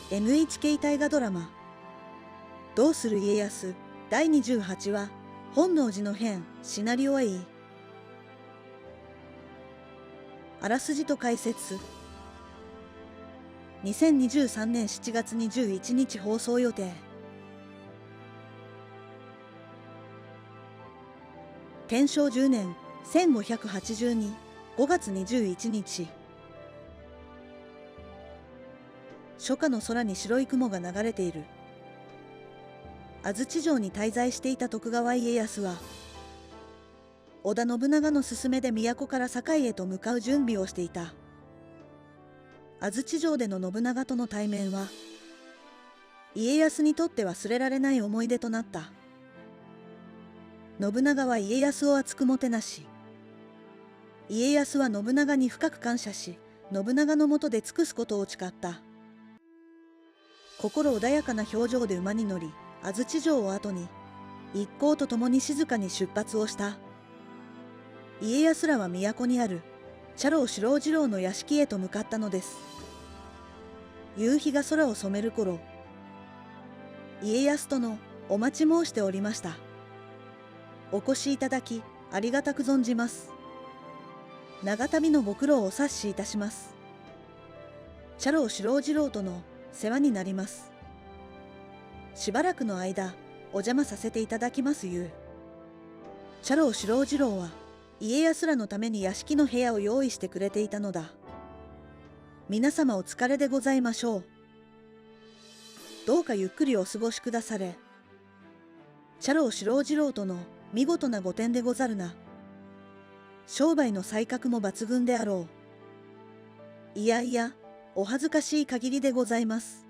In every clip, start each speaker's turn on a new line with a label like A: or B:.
A: NHK 大河ドラマどうする家康第28話本能寺の変シナリオ A。 あらすじと解説。2023年7月21日放送予定。天正10年1582 5月21日。初夏の空に白い雲が流れている。安土城に滞在していた徳川家康は織田信長の勧めで都から堺へと向かう準備をしていた。安土城での信長との対面は家康にとって忘れられない思い出となった。信長は家康を厚くもてなし、家康は信長に深く感謝し、信長の下で尽くすことを誓った。心穏やかな表情で馬に乗り、安土城を後に一行と共に静かに出発をした。家康らは都にある茶楼四郎次郎の屋敷へと向かったのです。夕日が空を染める頃、家康殿お待ち申しておりました。お越しいただきありがたく存じます。長旅のご苦労をお察しいたします。茶楼四郎次郎との世話になります。しばらくの間お邪魔させていただきますゆう。茶楼四郎次郎は家康らのために屋敷の部屋を用意してくれていたのだ。皆様お疲れでございましょう。どうかゆっくりお過ごしくだされ。茶楼四郎次郎との見事な御殿でござるな。商売の才覚も抜群であろう。いやいや、お恥ずかしい限りでございます。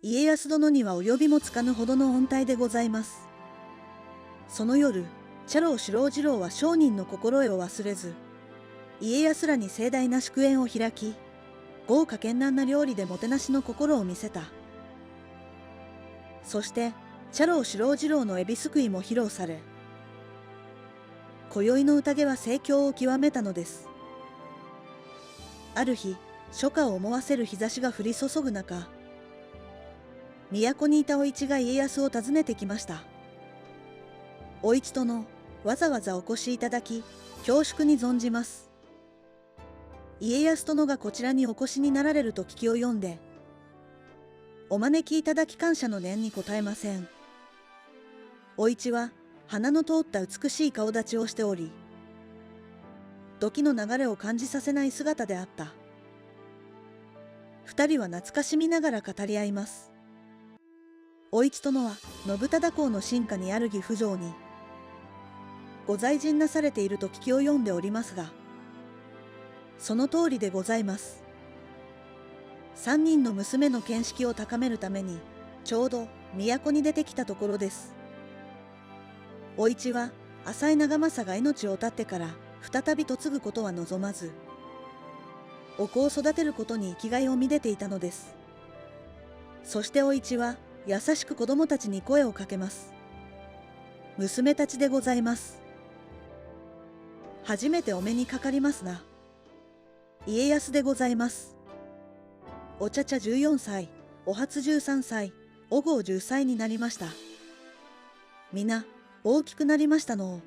A: 家康殿には及びもつかぬほどの恩待でございます。その夜、茶楼四郎次郎は商人の心得を忘れず、家康らに盛大な祝宴を開き、豪華絢爛な料理でもてなしの心を見せた。そして、茶楼四郎次郎のエビすくいも披露され、今宵の宴は盛況を極めたのです。ある日、初夏を思わせる日差しが降り注ぐ中、都にいたお市が家康を訪ねてきました。お市殿、わざわざお越しいただき、恐縮に存じます。家康殿がこちらにお越しになられると聞きを読んで、お招きいただき感謝の念に応えません。お市は花の通った美しい顔立ちをしており、時の流れを感じさせない姿であった。二人は懐かしみながら語り合います。お市殿は信忠公の臣下にある岐阜城にご在陣なされていると聞きを読んでおりますが、その通りでございます。三人の娘の見識を高めるためにちょうど都に出てきたところです。お市は浅井長政が命を絶ってから再び嫁ぐことは望まず、お子を育てることに生きがいを見出ていたのです。そしてお市は優しく子供たちに声をかけます。娘たちでございます。初めてお目にかかりますな。家康でございます。お茶々14歳、お初13歳、おごう10歳になりました。皆、大きくなりましたのう。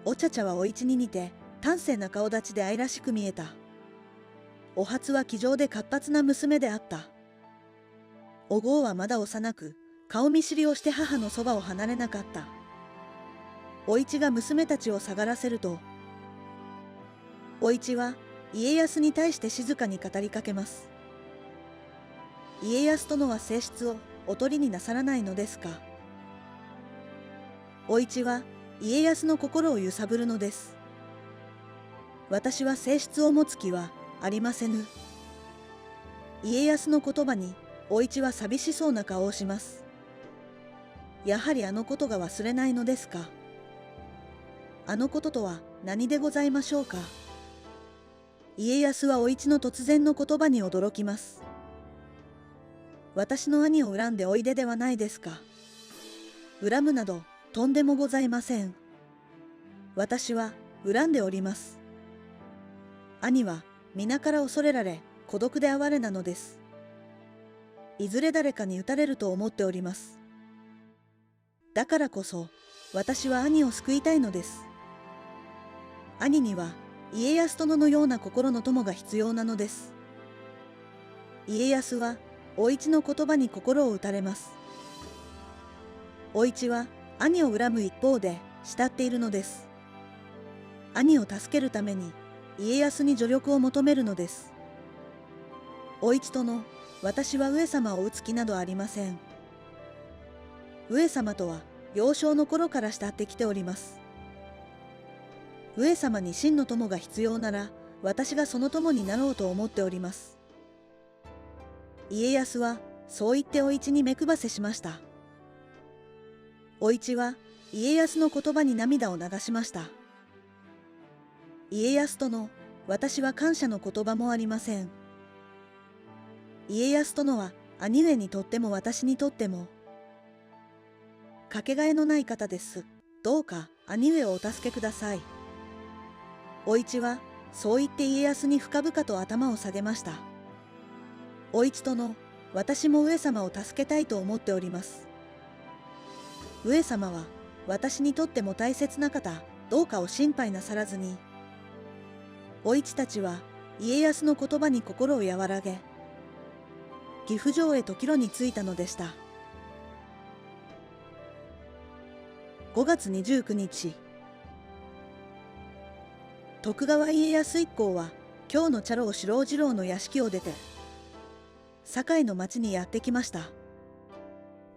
A: お茶々はお市に似て、端正な顔立ちで愛らしく見えた。お初は気丈で活発な娘であった。おごうはまだ幼く、顔見知りをして母のそばを離れなかった。お市が娘たちを下がらせると、お市は家康に対して静かに語りかけます。家康殿は正室をお取りになさらないのですか。お市は家康の心を揺さぶるのです。私は正室を持つ気はありませぬ。家康の言葉にお市は寂しそうな顔をします。やはりあのことが忘れないのですか。あのこととは何でございましょうか。家康はお市の突然の言葉に驚きます。私の兄を恨んでおいでではないですか。恨むなどとんでもございません。私は恨んでおります。兄は皆から恐れられ孤独で哀れなのです。いずれ誰かに撃たれると思っております。だからこそ、私は兄を救いたいのです。兄には、家康殿のような心の友が必要なのです。家康は、お市の言葉に心を打たれます。お市は、兄を恨む一方で、慕っているのです。兄を助けるために、家康に助力を求めるのです。お市殿、私は上様を討つ気などありません。上様とは幼少の頃から慕ってきております。上様に真の友が必要なら、私がその友になろうと思っております。家康はそう言ってお市に目配せしました。お市は家康の言葉に涙を流しました。家康殿、私は感謝の言葉もありません。家康殿は兄上にとっても私にとってもかけがえのない方です。どうか兄上をお助けください。お市はそう言って家康に深々と頭を下げました。お市殿、私も上様を助けたいと思っております。上様は私にとっても大切な方、どうかお心配なさらずに。お市たちは家康の言葉に心を和らげ、岐阜城へと帰路に着いたのでした。5月29日、徳川家康一行は京の茶楼四郎次郎の屋敷を出て、堺の町にやってきました。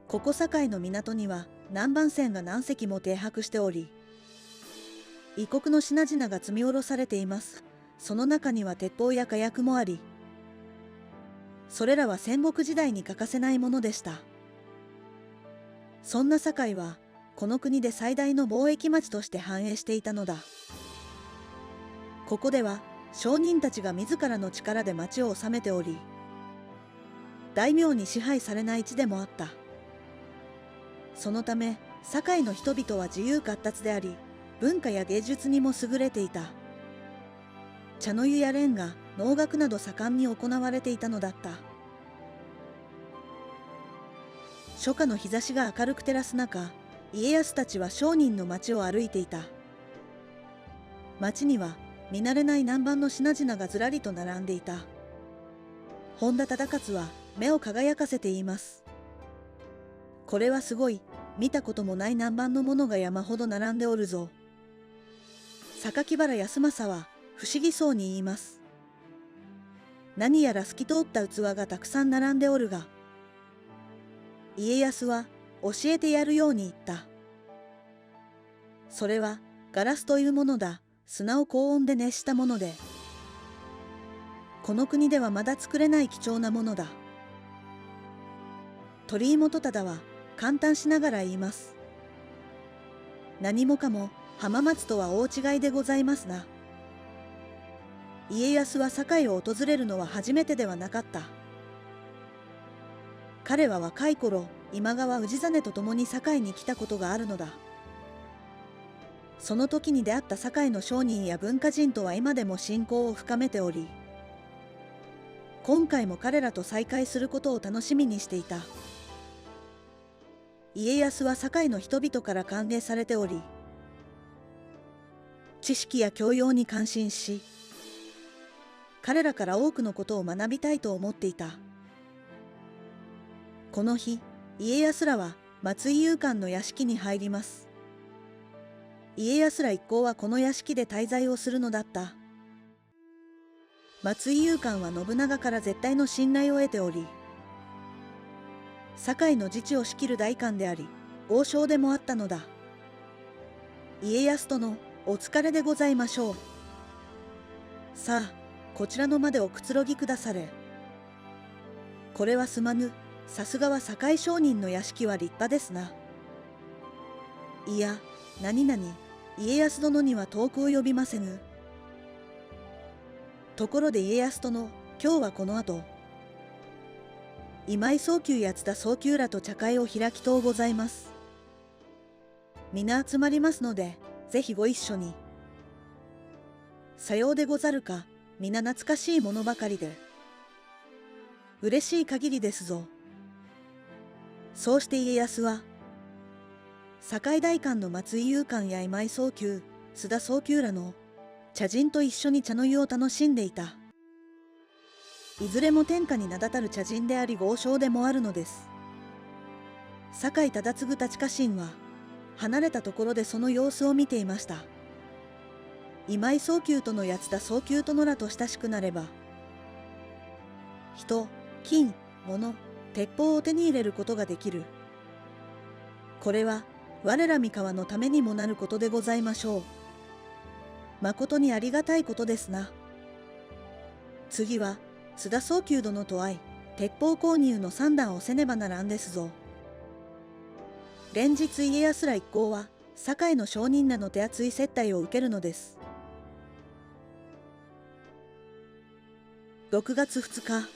A: ここ堺の港には南蛮船が何隻も停泊しており、異国の品々が積み下ろされています。その中には鉄砲や火薬もあり、それらは戦国時代に欠かせないものでした。そんな堺は、この国で最大の貿易町として繁栄していたのだ。ここでは、商人たちが自らの力で町を治めており、大名に支配されない地でもあった。そのため、堺の人々は自由闊達であり、文化や芸術にも優れていた。茶の湯やレンガ、能楽など盛んに行われていたのだった。初夏の日差しが明るく照らす中、家康たちは商人の町を歩いていた。町には見慣れない南蛮の品々がずらりと並んでいた。本田忠勝は目を輝かせて言います。これはすごい、見たこともない南蛮のものが山ほど並んでおるぞ。榊原康政は不思議そうに言います。何やら透き通った器がたくさん並んでおるが、家康は教えてやるように言った。それはガラスというものだ。砂を高温で熱したもので、この国ではまだ作れない貴重なものだ。鳥居元忠は感嘆しながら言います。何もかも浜松とは大違いでございますな。家康は堺を訪れるのは初めてではなかった。彼は若い頃、今川氏真と共に堺に来たことがあるのだ。その時に出会った堺の商人や文化人とは今でも親交を深めており、今回も彼らと再会することを楽しみにしていた。家康は堺の人々から歓迎されており、知識や教養に感心し、彼らから多くのことを学びたいと思っていた。この日、家康らは松井勇官の屋敷に入ります。家康ら一行はこの屋敷で滞在をするのだった。松井勇官は信長から絶対の信頼を得ており、堺の自治を仕切る代官であり、豪商でもあったのだ。家康殿、お疲れでございましょう。さあ、こちらの間でおくつろぎくだされ。これはすまぬ。さすがは堺商人の屋敷は立派ですな。いや、何々、家康殿には遠く及びませぬ。ところで家康殿、今日はこの後、今井宗久や津田宗久らと茶会を開きとうございます。皆集まりますので、ぜひご一緒に。さようでござるか、皆懐かしいものばかりで。嬉しい限りですぞ。そうして家康は、堺代官の松井雄官や今井宗久、須田宗久らの茶人と一緒に茶の湯を楽しんでいた。いずれも天下に名だたる茶人であり豪商でもあるのです。酒井忠次たち家臣は離れたところでその様子を見ていました。今井宗久との八田宗久と野良と親しくなれば、人、金、物、鉄砲を手に入れることができる。これは我ら三河のためにもなることでございましょう。まことにありがたいことですな。次は須田宗久殿と会い、鉄砲購入の算段をせねばならんですぞ。連日家康ら一行は堺の商人らの手厚い接待を受けるのです。6月2日、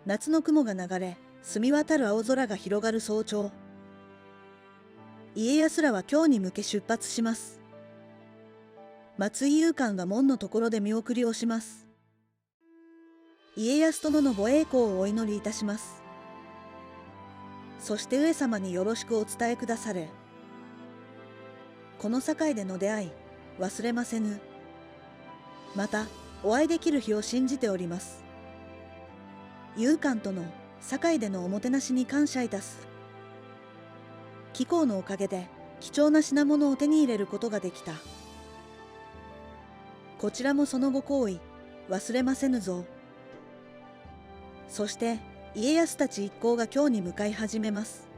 A: 夏の雲が流れ、澄み渡る青空が広がる早朝、家康らは京に向け出発します。松井雄官が門のところで見送りをします。家康殿のご栄光をお祈りいたします。そして上様によろしくお伝えくだされ。この境での出会い、忘れませぬ。また、お会いできる日を信じております。雄官との堺でのおもてなしに感謝いたす。貴公のおかげで貴重な品物を手に入れることができた。こちらもそのご厚意、忘れませぬぞ。そして家康たち一行が京に向かい始めます。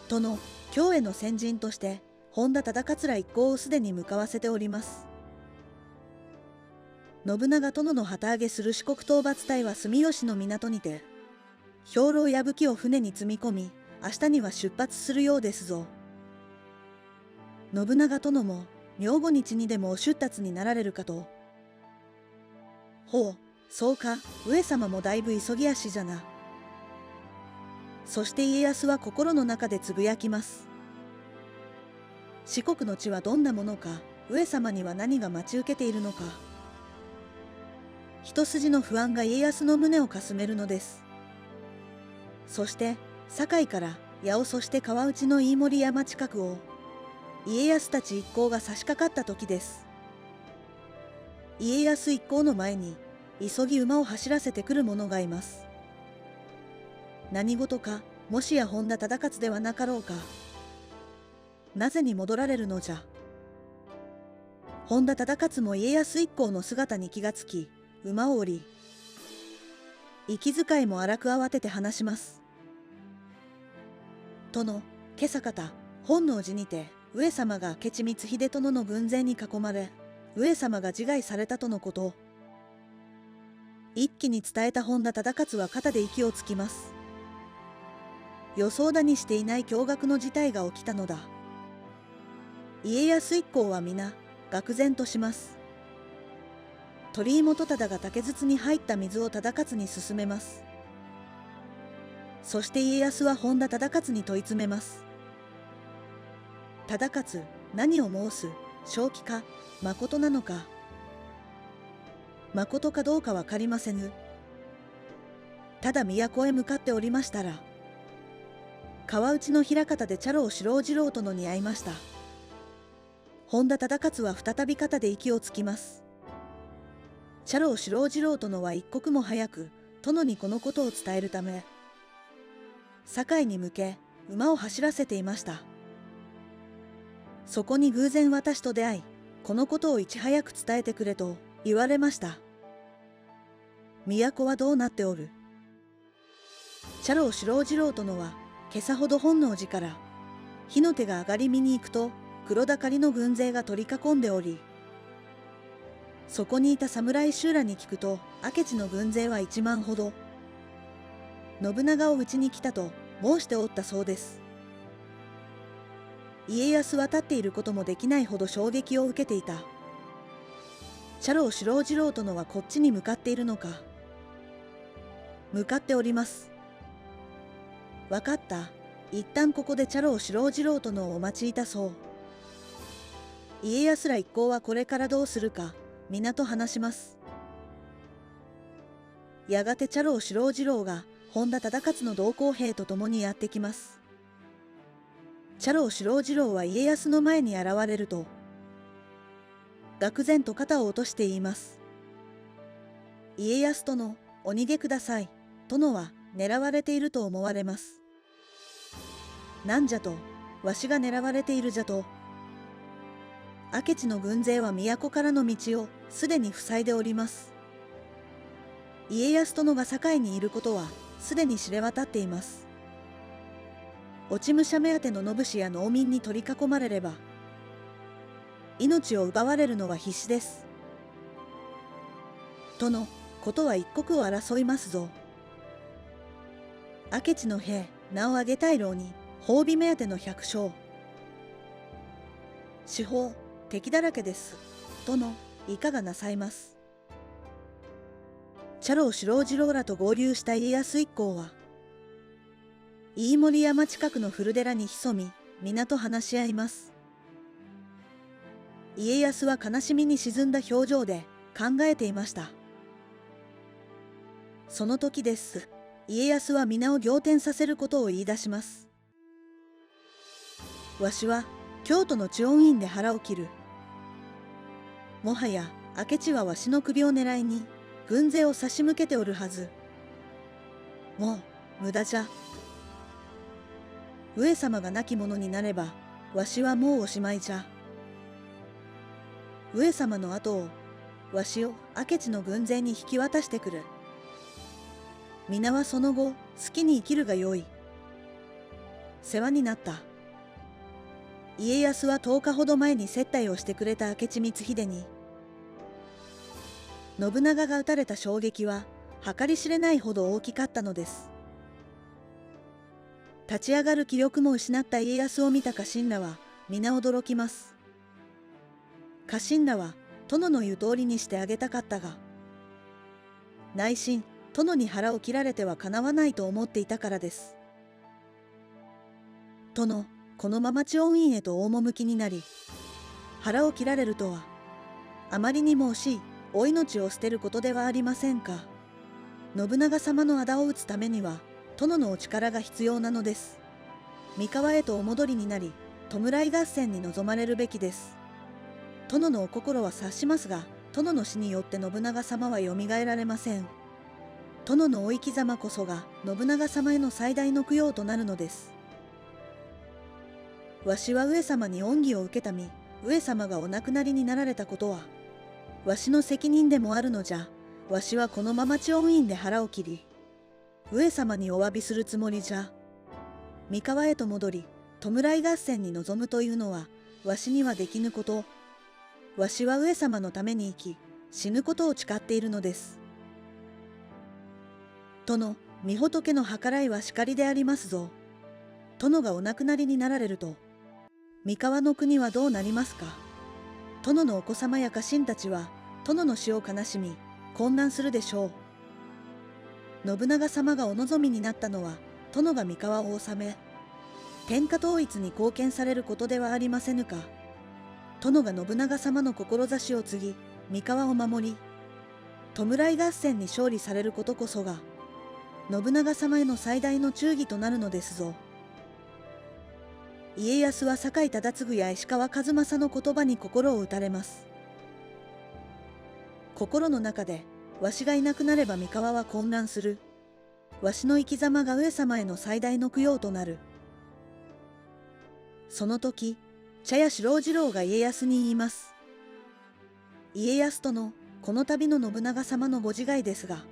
A: 殿、京への先陣として本田忠勝ら一行をすでに向かわせております。信長殿の旗揚げする四国討伐隊は住吉の港にて兵糧や武器を船に積み込み、明日には出発するようですぞ。信長殿も明後日にでもお出立になられるかと。ほう、そうか、上様もだいぶ急ぎ足じゃな。そして家康は心の中でつぶやきます。四国の地はどんなものか、上様には何が待ち受けているのか。一筋の不安が家康の胸をかすめるのです。そして堺から八尾、そして川内の飯盛山近くを家康たち一行が差し掛かった時です。家康一行の前に急ぎ馬を走らせてくる者がいます。何事か、もしや本田忠勝ではなかろうか。なぜに戻られるのじゃ。本田忠勝も家康一行の姿に気がつき、馬を降り、息遣いも荒く慌てて話します。殿、今朝方、本能寺にて上様が明智光秀殿の軍勢に囲まれ、上様が自害されたとのこと。一気に伝えた本田忠勝は肩で息をつきます。予想だにしていない驚愕の事態が起きたのだ。家康一行は皆愕然とします。鳥居元忠が竹筒に入った水を忠勝に勧めます。そして家康は本田忠勝に問い詰めます。忠勝、何を申す、正気か、まことなのか。まことかどうかわかりませぬ。ただ都へ向かっておりましたら、川内の枚方で茶楼四郎次郎殿に会いました。本田忠勝は再び肩で息をつきます。茶楼四郎次郎殿は一刻も早く殿にこのことを伝えるため、堺に向け馬を走らせていました。そこに偶然私と出会い、このことをいち早く伝えてくれと言われました。都はどうなっておる。茶楼四郎次郎殿は今朝ほど本能寺から火の手が上がり見に行くと、黒田狩りの軍勢が取り囲んでおり、そこにいた侍衆らに聞くと、明智の軍勢は1万ほど、信長を討ちに来たと申しておったそうです。家康は立っていることもできないほど衝撃を受けていた。茶楼四郎次郎殿はこっちに向かっているのか。向かっております。わかった。一旦ここで茶楼四郎次郎殿をお待ちいたそう。家康ら一行はこれからどうするか、皆と話します。やがて茶老四郎次郎が本田忠勝の同行兵と共にやってきます。茶老四郎次郎は家康の前に現れると、愕然と肩を落として言います。家康殿、お逃げください。殿は狙われていると思われます。なんじゃと、わしが狙われているじゃと。明智の軍勢は都からの道をすでに塞いでおります。家康殿が堺にいることはすでに知れ渡っています。落ち武者目当ての野武士や農民に取り囲まれれば、命を奪われるのは必至です。殿、ことは一刻を争いますぞ。明智の兵、名を挙げたいろうに、褒美目当ての百姓。四方、敵だらけです。殿、いかがなさいます。茶老四郎次郎らと合流した家康一行は、飯盛山近くの古寺に潜み、皆と話し合います。家康は悲しみに沈んだ表情で考えていました。その時です。家康は皆を仰天させることを言い出します。わしは京都の知恩院で腹を切る。もはや明智はわしの首を狙いに軍勢を差し向けておるはず。もう無駄じゃ。上様が亡き者になればわしはもうおしまいじゃ。上様の後をわしを明智の軍勢に引き渡してくる。皆はその後好きに生きるがよい。世話になった。家康は10日ほど前に接待をしてくれた明智光秀に、信長が討たれた衝撃は計り知れないほど大きかったのです。立ち上がる気力も失った家康を見た家臣らは皆驚きます。家臣らは殿の言う通りにしてあげたかったが、内心殿に腹を切られてはかなわないと思っていたからです。殿、このまま知恩院へと大赴になり、腹を切られるとは、あまりにも惜しいお命を捨てることではありませんか。信長様の仇を討つためには、殿のお力が必要なのです。三河へとお戻りになり、弔い合戦に臨まれるべきです。殿のお心は察しますが、殿の死によって信長様はよみがえられません。殿のお生き様こそが信長様への最大の供養となるのです。わしは上様に恩義を受けた身、上様がお亡くなりになられたことは、わしの責任でもあるのじゃ。わしはこのまま知恩院で腹を切り、上様にお詫びするつもりじゃ。三河へと戻り、弔い合戦に臨むというのは、わしにはできぬこと。わしは上様のために生き、死ぬことを誓っているのです。殿、御仏の計らいはしかりでありますぞ。殿がお亡くなりになられると、三河の国はどうなりますか。殿のお子様や家臣たちは、殿の死を悲しみ、混乱するでしょう。信長様がお望みになったのは、殿が三河を治め、天下統一に貢献されることではありませぬか。殿が信長様の志を継ぎ、三河を守り、弔い合戦に勝利されることこそが、信長様への最大の忠義となるのですぞ。家康は酒井忠次や石川数正の言葉に心を打たれます。心の中で、わしがいなくなれば三河は混乱する。わしの生き様が上様への最大の供養となる。その時、茶屋四郎次郎が家康に言います。家康殿、この度の信長様のご自害ですが、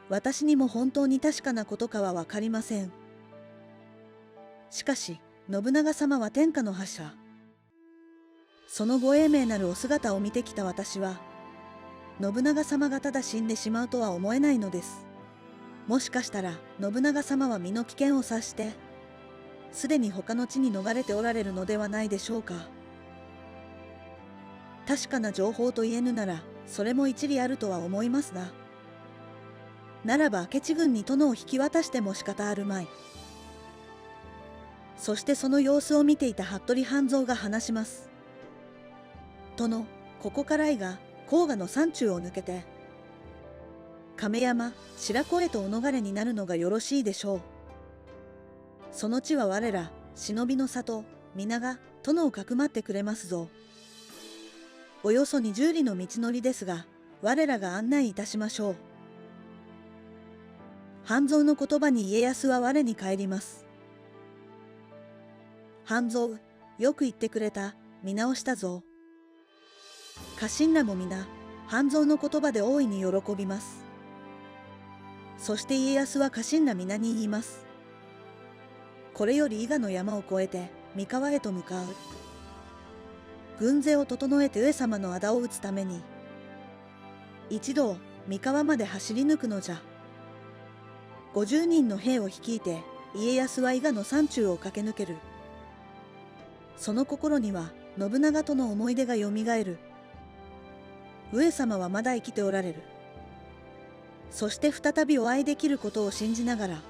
A: 私にも本当に確かなことかはわかりません。しかし、信長様は天下の覇者。そのご英明なるお姿を見てきた私は、信長様がただ死んでしまうとは思えないのです。もしかしたら、信長様は身の危険を察して、すでに他の地に逃れておられるのではないでしょうか。確かな情報と言えぬなら、それも一理あるとは思いますな。ならば明智軍に殿を引き渡しても仕方あるまい。そしてその様子を見ていた服部半蔵が話します。殿、ここからいが黄河の山中を抜けて、亀山、白子へとお逃れになるのがよろしいでしょう。その地は我ら、忍びの里、皆が殿をかくまってくれますぞ。およそ20里の道のりですが、我らが案内いたしましょう。半蔵の言葉に家康は我に返ります。半蔵、よく言ってくれた、見直したぞ。家臣らも皆、半蔵の言葉で大いに喜びます。そして家康は家臣ら皆に言います。これより伊賀の山を越えて三河へと向かう。軍勢を整えて上様の仇を討つために、一同三河まで走り抜くのじゃ。50人の兵を率いて家康は伊賀の山中を駆け抜ける。その心には信長との思い出がよみがえる。上様はまだ生きておられる。そして再びお会いできることを信じながら、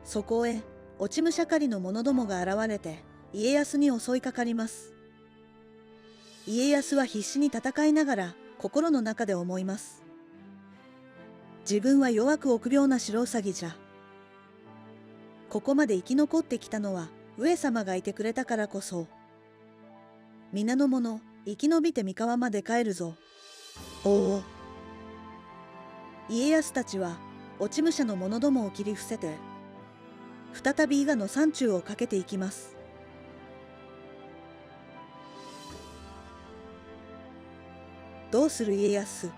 A: そこへ落ち武者狩りの者どもが現れて家康に襲いかかります。家康は必死に戦いながら心の中で思います。自分は弱く臆病な白兎じゃ。ここまで生き残ってきたのは上様がいてくれたからこそ。皆の者、生き延びて三河まで帰るぞ。おお。家康たちは落ち武者の者どもを切り伏せて、再び伊賀の山中を駆けていきます。どうする家康。